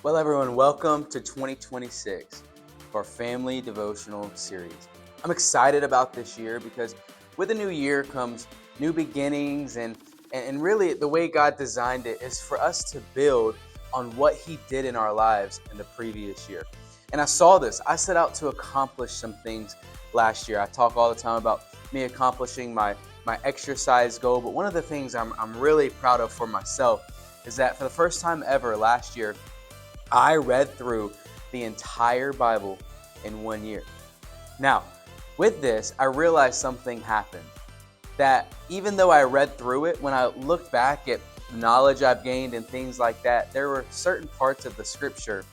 Well, everyone, welcome to 2026, our family devotional series. I'm excited about this year because with a new year comes new beginnings, and really the way God designed it is for us to build on what He did in our lives in the previous year. And I saw this. I set out to accomplish some things last year. I talk all the time about me accomplishing my exercise goal, but one of the things I'm really proud of for myself is that for the first time ever last year, I read through the entire Bible in 1 year. Now, with this, I realized something happened. That even though I read through it, when I looked back at the knowledge I've gained and things like that, there were certain parts of the scripture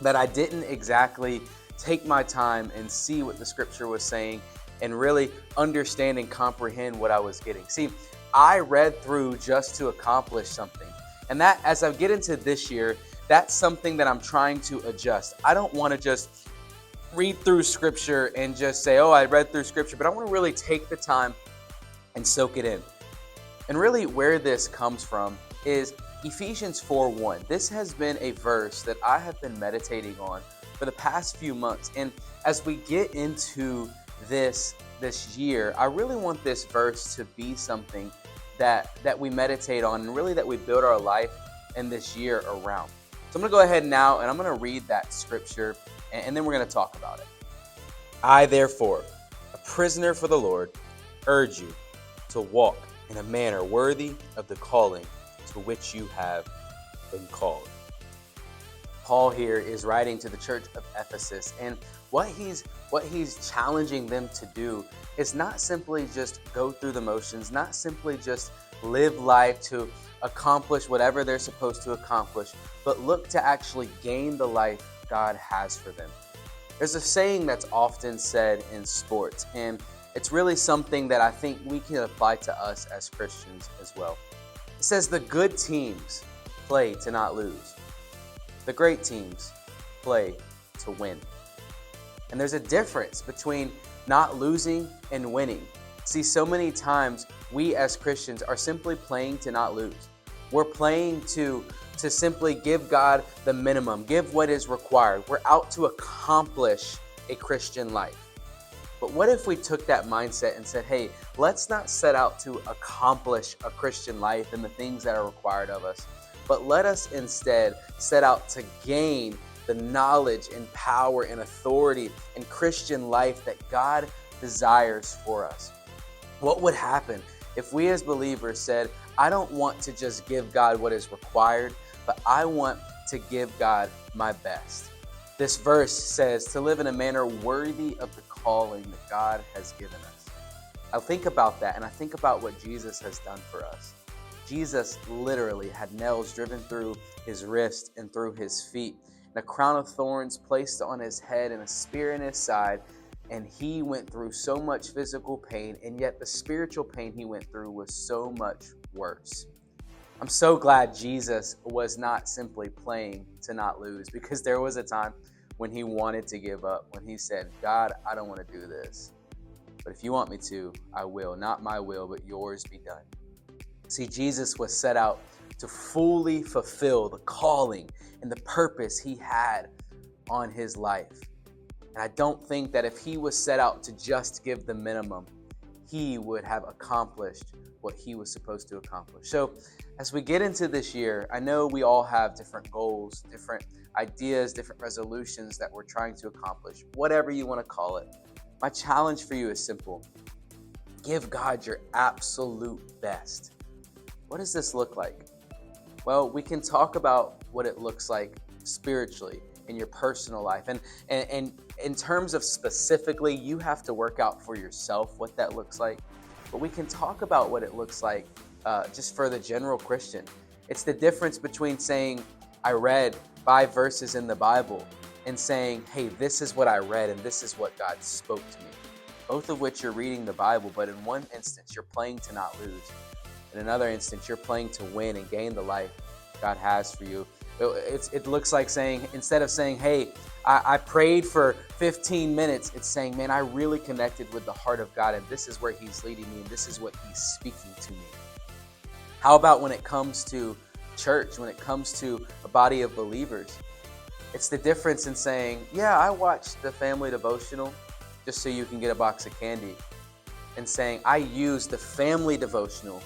that I didn't exactly take my time and see what the scripture was saying and really understand and comprehend what I was getting. See, I read through just to accomplish something. And that, as I get into this year, that's something that I'm trying to adjust. I don't want to just read through scripture and just say, oh, I read through scripture, but I want to really take the time and soak it in. And really where this comes from is Ephesians 4:1. This has been a verse that I have been meditating on for the past few months. And as we get into this year, I really want this verse to be something that we meditate on and really that we build our life in this year around. So I'm going to go ahead now and I'm going to read that scripture and then we're going to talk about it. I, therefore, a prisoner for the Lord, urge you to walk in a manner worthy of the calling to which you have been called. Paul here is writing to the church of Ephesus, and what he's challenging them to do is not simply just go through the motions, not simply just live life to accomplish whatever they're supposed to accomplish, but look to actually gain the life God has for them. There's a saying that's often said in sports, and it's really something that I think we can apply to us as Christians as well. It says the good teams play to not lose. The great teams play to win. And there's a difference between not losing and winning. See, so many times we as Christians are simply playing to not lose. We're playing to simply give God the minimum, give what is required. We're out to accomplish a Christian life. But what if we took that mindset and said, hey, let's not set out to accomplish a Christian life and the things that are required of us, but let us instead set out to gain the knowledge and power and authority and Christian life that God desires for us. What would happen if we as believers said, I don't want to just give God what is required, but I want to give God my best? This verse says to live in a manner worthy of the calling that God has given us. I think about that and I think about what Jesus has done for us. Jesus literally had nails driven through his wrist and through his feet, and a crown of thorns placed on his head and a spear in his side, and he went through so much physical pain, and yet the spiritual pain he went through was so much worse. I'm so glad Jesus was not simply playing to not lose, because there was a time when he wanted to give up, when he said, God, I don't want to do this, but if you want me to, I will. Not my will, but yours be done. See, Jesus was set out to fully fulfill the calling and the purpose he had on his life. And I don't think that if he was set out to just give the minimum, he would have accomplished what he was supposed to accomplish. So as we get into this year, I know we all have different goals, different ideas, different resolutions that we're trying to accomplish, whatever you want to call it. My challenge for you is simple. Give God your absolute best. What does this look like? Well, we can talk about what it looks like spiritually in your personal life. And in terms of specifically, you have to work out for yourself what that looks like. But we can talk about what it looks like just for the general Christian. It's the difference between saying, I read 5 verses in the Bible and saying, hey, this is what I read and this is what God spoke to me. Both of which you're reading the Bible, but in one instance, you're playing to not lose. In another instance, you're playing to win and gain the life God has for you. It looks like saying, instead of saying, hey, I prayed for 15 minutes, it's saying, man, I really connected with the heart of God, and this is where he's leading me, and this is what he's speaking to me. How about when it comes to church, when it comes to a body of believers. It's the difference in saying, yeah, I watched the family devotional just so you can get a box of candy, and saying, I use the family devotional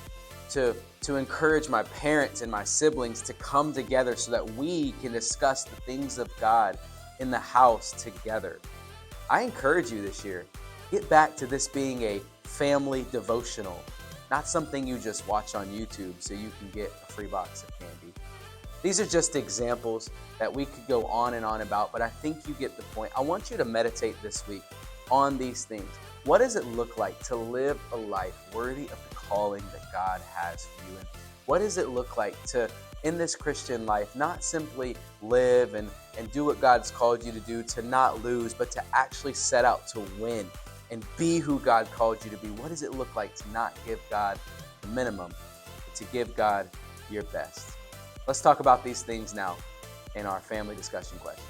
to encourage my parents and my siblings to come together so that we can discuss the things of God in the house together. I encourage you this year, get back to this being a family devotional, not something you just watch on YouTube so you can get a free box of candy. These are just examples that we could go on and on about, but I think you get the point. I want you to meditate this week on these things. What does it look like to live a life worthy of the calling that God has for you? And what does it look like to, in this Christian life, not simply live and do what God's called you to do, to not lose, but to actually set out to win and be who God called you to be? What does it look like to not give God the minimum, but to give God your best? Let's talk about these things now in our family discussion question.